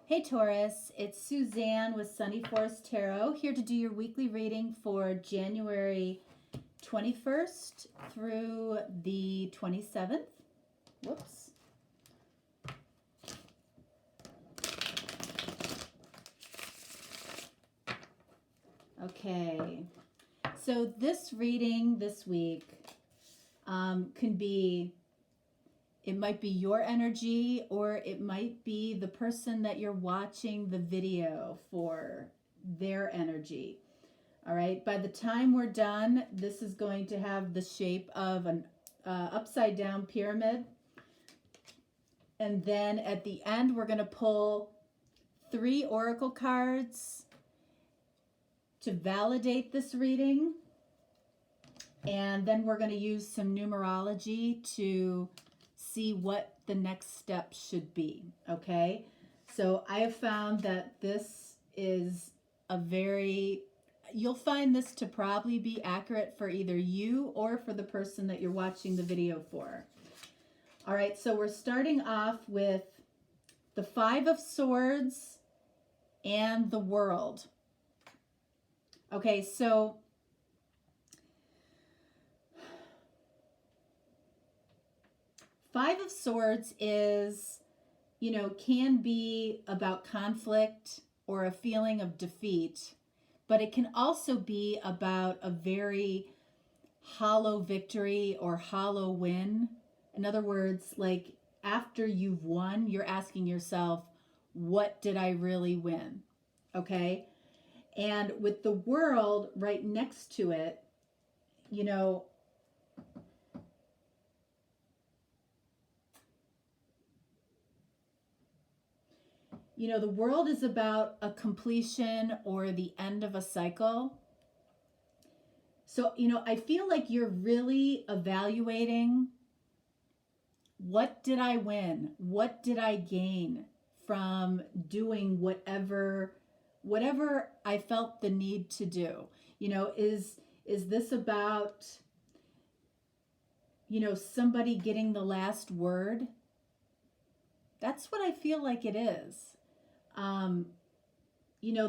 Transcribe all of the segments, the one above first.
Hey Taurus, it's Suzanne with Sunny Forest Tarot, here to do your weekly reading for January 21st through the 27th. Whoops. Okay, so this reading this week can be, it might be your energy, or it might be the person that you're watching the video for, their energy. All right, by the time we're done, this is going to have the shape of an upside down pyramid. And then at the end, we're going to pull 3 oracle cards to validate this reading. And then we're going to use some numerology to see what the next step should be. Okay, so I have found that this is a very, you'll find this to probably be accurate for either you or for the person that you're watching the video for. All right, so we're starting off with the 5 of Swords and the World. Okay, so Five of Swords is, can be about conflict or a feeling of defeat, but it can also be about a very hollow victory or hollow win. In other words, like after you've won, you're asking yourself, what did I really win? Okay? And with the World right next to it, the World is about a completion or the end of a cycle. So, I feel like you're really evaluating, what did I win? What did I gain from doing whatever I felt the need to do? Is this about, somebody getting the last word? That's what I feel like it is.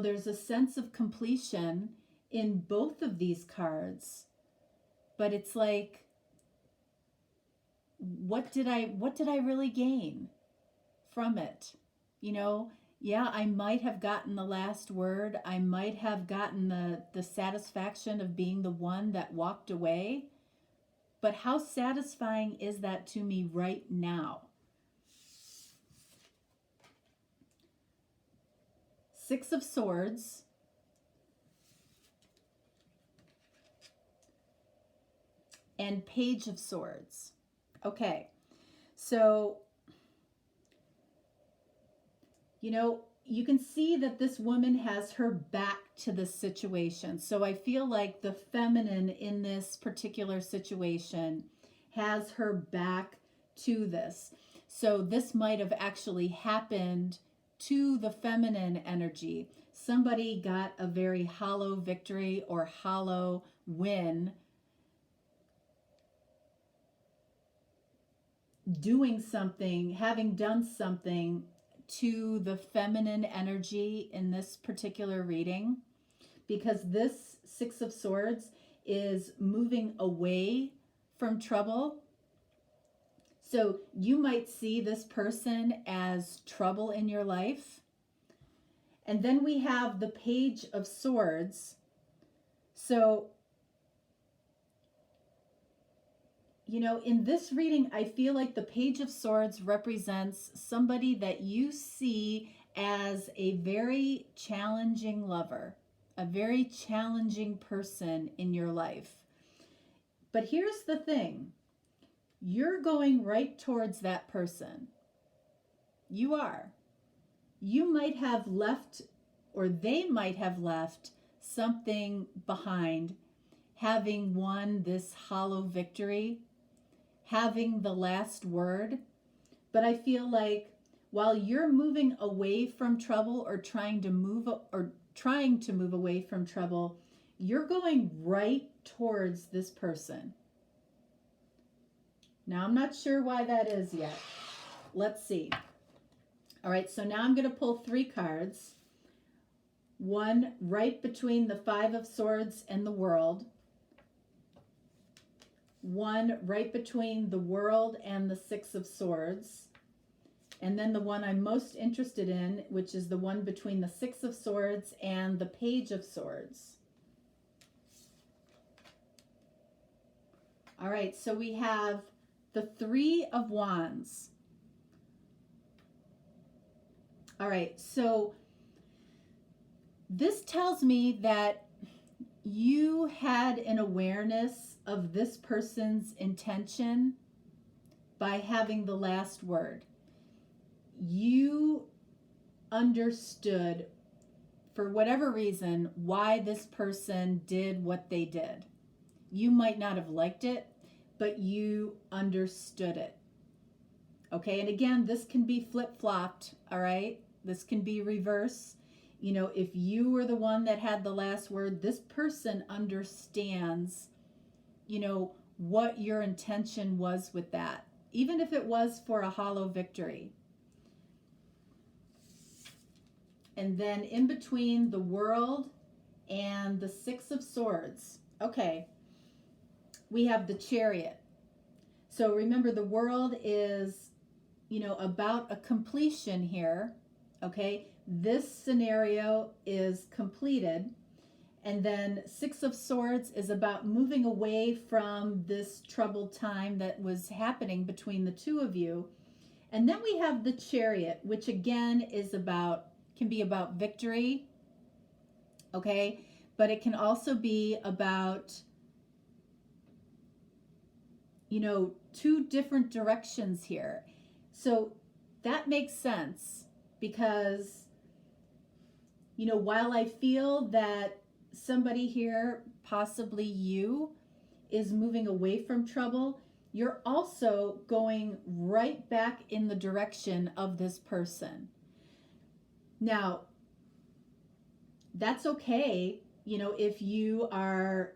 There's a sense of completion in both of these cards, but it's like, what did I really gain from it? Yeah, I might have gotten the last word. I might have gotten the satisfaction of being the one that walked away. But how satisfying is that to me right now? 6 of Swords. And Page of Swords. Okay, so, you can see that this woman has her back to the situation. So I feel like the feminine in this particular situation has her back to this. So this might have actually happened to the feminine energy. Somebody got a very hollow victory or hollow win doing something, having done something to the feminine energy in this particular reading, because this 6 of Swords is moving away from trouble. So you might see this person as trouble in your life. And then we have the Page of Swords. So, in this reading, I feel like the Page of Swords represents somebody that you see as a very challenging lover, a very challenging person in your life. But here's the thing. You're going right towards that person. You are. You might have left, or they might have left something behind, having won this hollow victory, having the last word. But I feel like while you're moving away from trouble or trying to move away from trouble, you're going right towards this person. Now, I'm not sure why that is yet. Let's see. All right, so now I'm going to pull 3 cards. One right between the 5 of Swords and the World. One right between the World and the 6 of Swords. And then the one I'm most interested in, which is the one between the 6 of Swords and the Page of Swords. All right, so we have the 3 of Wands. All right, so this tells me that you had an awareness of this person's intention by having the last word. You understood, for whatever reason, why this person did what they did. You might not have liked it, but you understood it. Okay, and again, this can be flip-flopped, all right? This can be reverse. You know, if you were the one that had the last word, this person understands, you know, what your intention was with that, even if it was for a hollow victory. And then in between the World and the 6 of Swords, okay, we have the Chariot. So remember, the World is, you know, about a completion here, okay? This scenario is completed. And then 6 of Swords is about moving away from this troubled time that was happening between the two of you. And then we have the Chariot, which again is about, can be about victory, okay? But it can also be about, you know, 2 different directions here. So that makes sense because, you know, while I feel that somebody here, possibly you, is moving away from trouble, you're also going right back in the direction of this person. Now, that's okay, you know, if you are,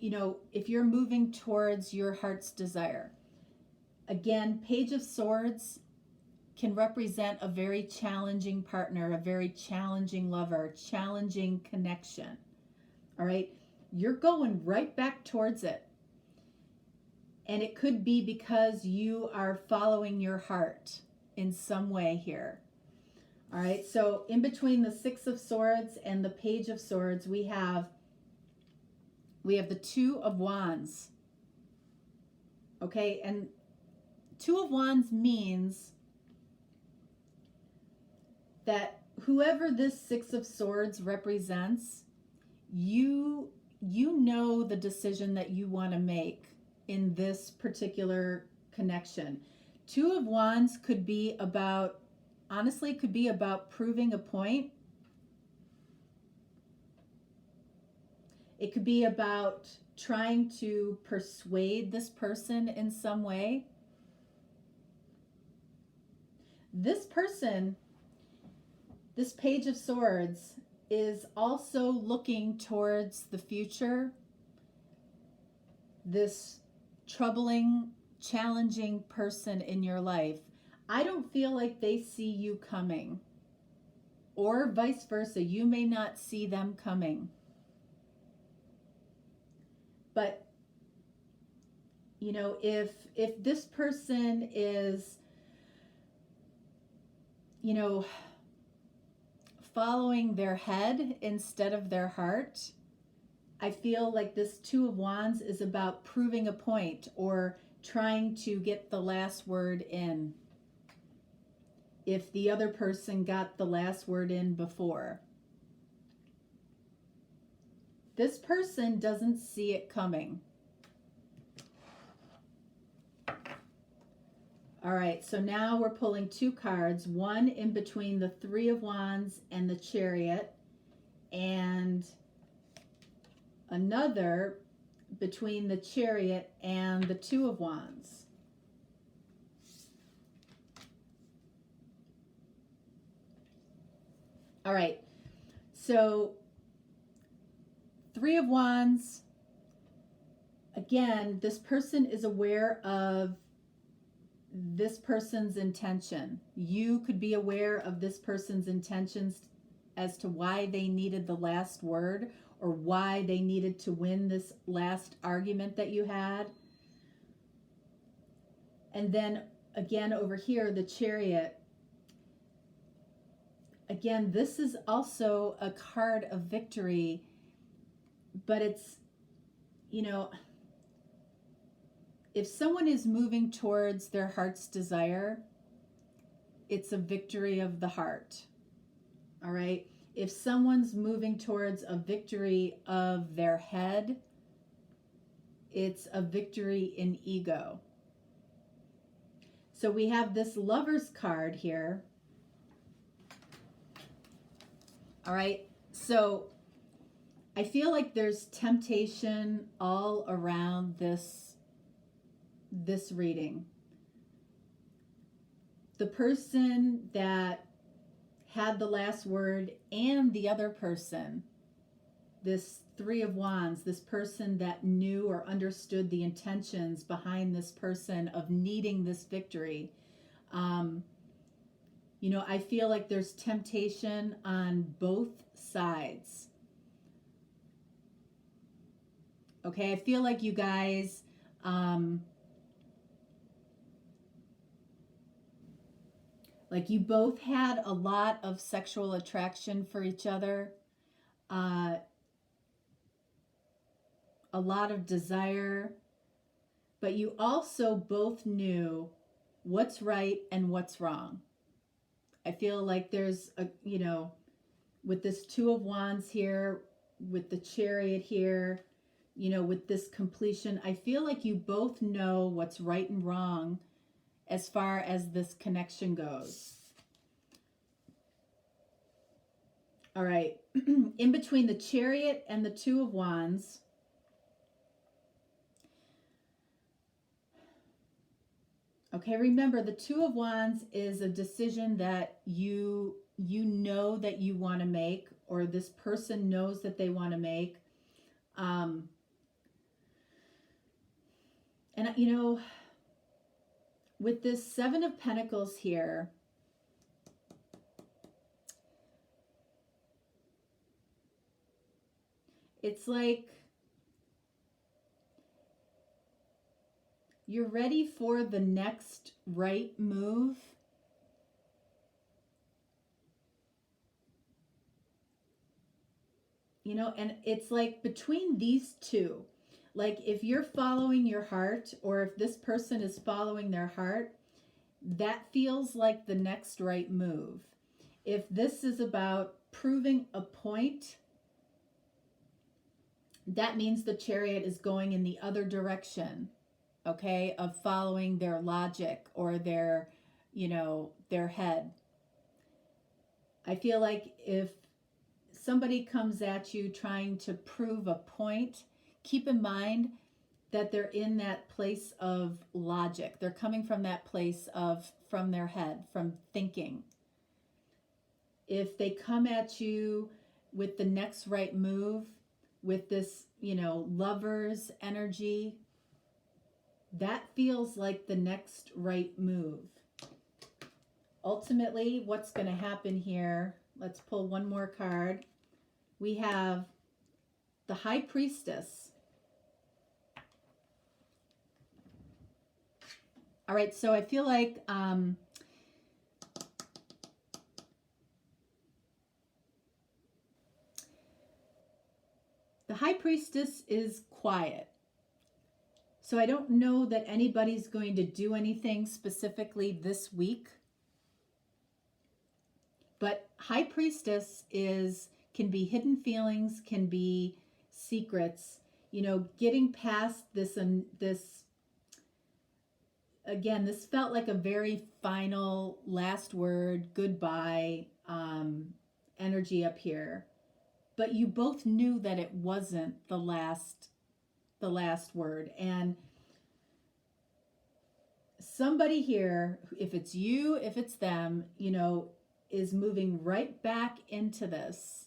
you know, if you're moving towards your heart's desire. Again, Page of Swords can represent a very challenging partner, a very challenging lover, challenging connection. All right, you're going right back towards it. And it could be because you are following your heart in some way here. All right, so in between the 6 of Swords and the Page of Swords, we have the 2 of Wands. Okay, and 2 of Wands means that whoever this 6 of Swords represents, you know the decision that you want to make in this particular connection. 2 of Wands could be about, honestly, could be about proving a point. It could be about trying to persuade this person in some way. This person, this Page of Swords, is also looking towards the future. This troubling, challenging person in your life, I don't feel like they see you coming, or vice versa. You may not see them coming. But, you know, if this person is, you know, following their head instead of their heart, I feel like this 2 of Wands is about proving a point or trying to get the last word in. If the other person got the last word in before. This person doesn't see it coming. All right, so now we're pulling 2 cards, one in between the 3 of Wands and the Chariot, and another between the Chariot and the 2 of Wands. All right, so 3 of Wands, again, this person is aware of this person's intention. You could be aware of this person's intentions as to why they needed the last word or why they needed to win this last argument that you had. And then again over here, the Chariot. Again, this is also a card of victory, but it's, you know, if someone is moving towards their heart's desire, it's a victory of the heart. All right. If someone's moving towards a victory of their head, it's a victory in ego. So we have this Lover's card here. All right. So I feel like there's temptation all around this reading. The person that had the last word and the other person, this Three of Wands, this person that knew or understood the intentions behind this person of needing this victory. You know, I feel like there's temptation on both sides. Okay, I feel like you guys, like you both had a lot of sexual attraction for each other, a lot of desire, but you also both knew what's right and what's wrong. I feel like there's a, you know, with this Two of Wands here, with the Chariot here, you know, with this completion, I feel like you both know what's right and wrong as far as this connection goes. All right. In between the Chariot and the Two of Wands, okay, remember the Two of Wands is a decision that you know that you want to make, or this person knows that they want to make. And you know, with this Seven of Pentacles here, it's like you're ready for the next right move. You know, and it's like between these two, like if you're following your heart or if this person is following their heart, that feels like the next right move. If this is about proving a point, that means the Chariot is going in the other direction, okay, of following their logic or their, you know, their head. I feel like if somebody comes at you trying to prove a point, keep in mind that they're in that place of logic. They're coming from that place of, from their head, from thinking. If they come at you with the next right move, with this, you know, Lover's energy, that feels like the next right move. Ultimately, what's going to happen here, let's pull one more card. We have the High Priestess. All right, so I feel like the High Priestess is quiet. So I don't know that anybody's going to do anything specifically this week. But High Priestess can be hidden feelings, can be secrets, you know, getting past this, again, this felt like a very final last word, goodbye energy up here. But you both knew that it wasn't the last word. And somebody here, if it's you, if it's them, you know, is moving right back into this.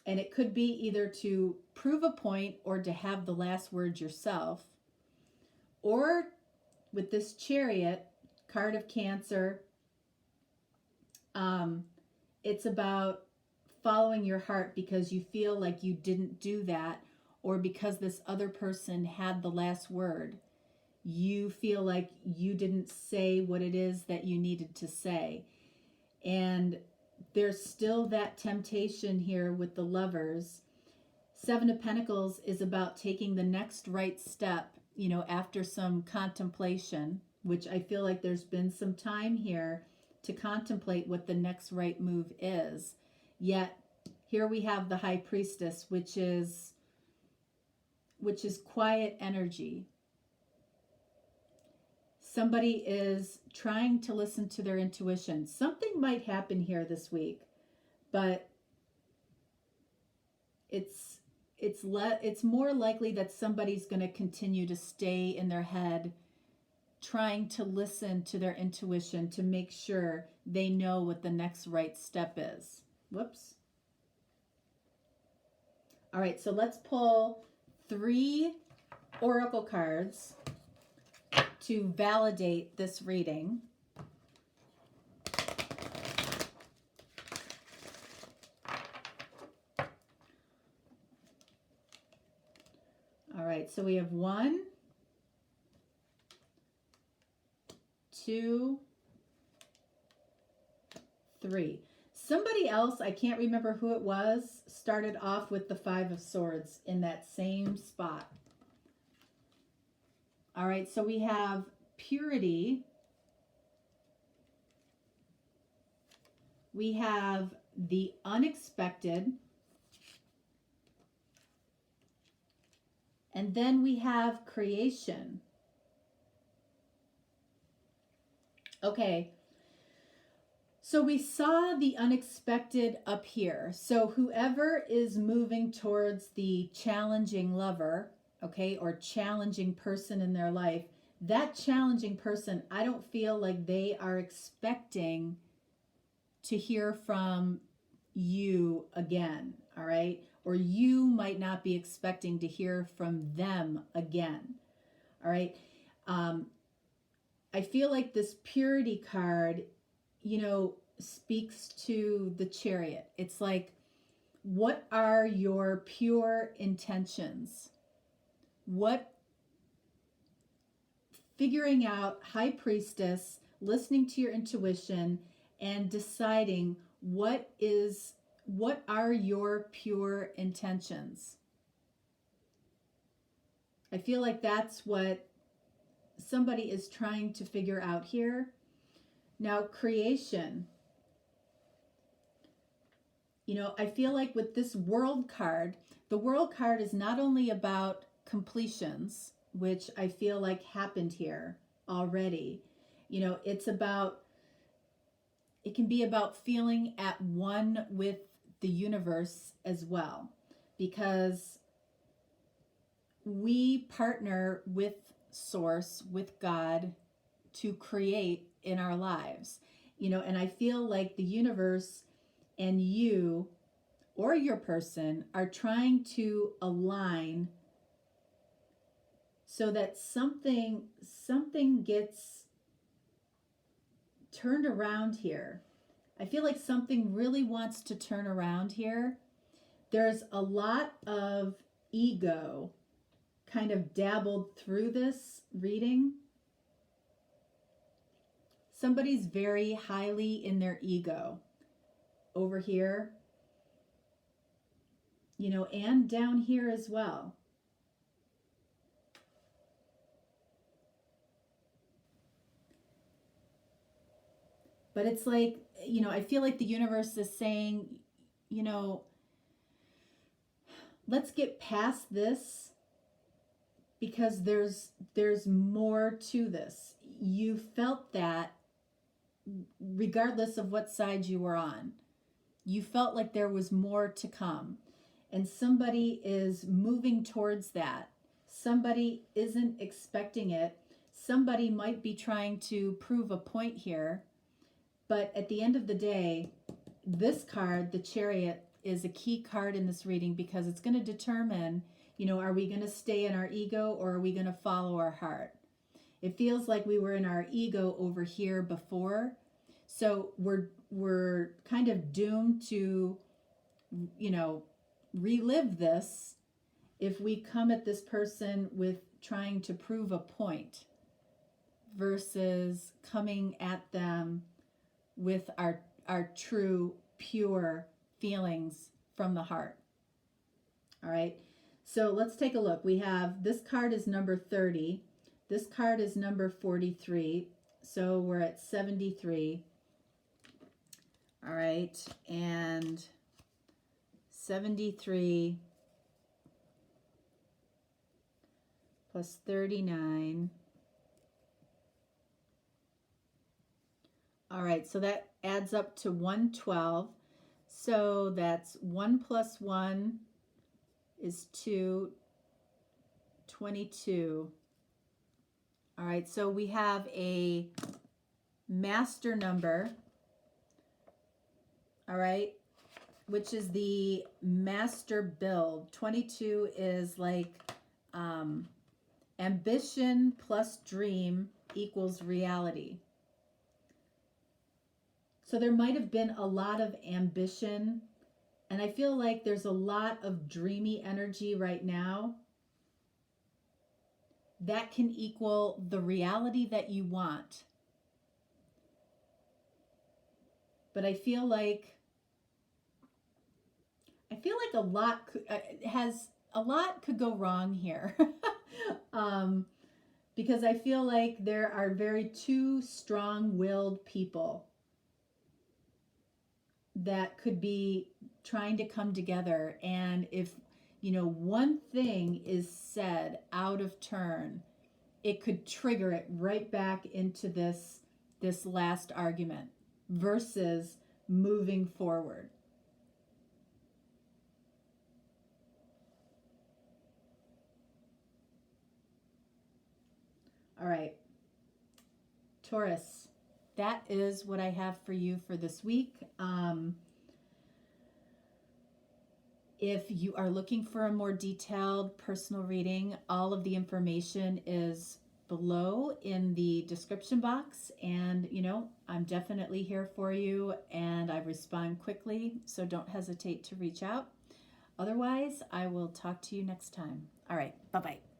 And it could be either to prove a point or to have the last word yourself. Or with this Chariot, card of Cancer, it's about following your heart because you feel like you didn't do that, or because this other person had the last word. You feel like you didn't say what it is that you needed to say. And there's still that temptation here with the Lovers. Seven of Pentacles is about taking the next right step, you know, after some contemplation, which I feel like there's been some time here to contemplate what the next right move is. Yet here we have the High Priestess, which is quiet energy. Somebody is trying to listen to their intuition. Something might happen here this week, but it's more likely that somebody's going to continue to stay in their head, trying to listen to their intuition to make sure they know what the next right step is. Whoops. All right, so let's pull 3 oracle cards to validate this reading. All right, so we have 1, 2, 3. Somebody else, I can't remember who it was, started off with the 5 of Swords in that same spot. All right, so we have purity. We have the unexpected. And then we have creation. Okay. So we saw the unexpected up here. So whoever is moving towards the challenging lover, okay, or challenging person in their life, that challenging person, I don't feel like they are expecting to hear from you again, all right? Or you might not be expecting to hear from them again, all right? I feel like this purity card, you know, speaks to the Chariot. It's like, what are your pure intentions? Figuring out, High Priestess, listening to your intuition and deciding what are your pure intentions. I feel like that's what somebody is trying to figure out here. Now, creation. You know, I feel like with this World card, the World card is not only about completions, which I feel like happened here already. You know, it can be about feeling at one with the universe as well, because we partner with Source, with God, to create in our lives. You know, and I feel like the universe and you or your person are trying to align so that something gets turned around here. I feel like something really wants to turn around here. There's a lot of ego kind of dabbled through this reading. Somebody's very highly in their ego over here, you know, and down here as well. But it's like, you know, I feel like the universe is saying, you know, let's get past this, because there's more to this. You felt that regardless of what side you were on. You felt like there was more to come. And somebody is moving towards that. Somebody isn't expecting it. Somebody might be trying to prove a point here. But at the end of the day, this card, the Chariot, is a key card in this reading, because it's going to determine, you know, are we going to stay in our ego or are we going to follow our heart? It feels like we were in our ego over here before. So we're kind of doomed to, relive this if we come at this person with trying to prove a point versus coming at them with our true, pure feelings from the heart. All right. So let's take a look. We have, this card is number 30. This card is number 43. So we're at 73. All right. And 73 plus 39. All right. So that adds up to 112. So that's 1 plus 1 is 2, 22. All right, so we have a master number, all right, which is the master build. 22 is like ambition plus dream equals reality. So there might have been a lot of ambition, and I feel like there's a lot of dreamy energy right now that can equal the reality that you want. But I feel like a lot could go wrong here. Because I feel like there are very two strong-willed people that could be trying to come together, and if one thing is said out of turn, it could trigger it right back into this last argument versus moving forward. All right, Taurus, that is what I have for you for this week. If you are looking for a more detailed personal reading, all of the information is below in the description box. And, I'm definitely here for you, and I respond quickly, so don't hesitate to reach out. Otherwise, I will talk to you next time. All right, bye-bye.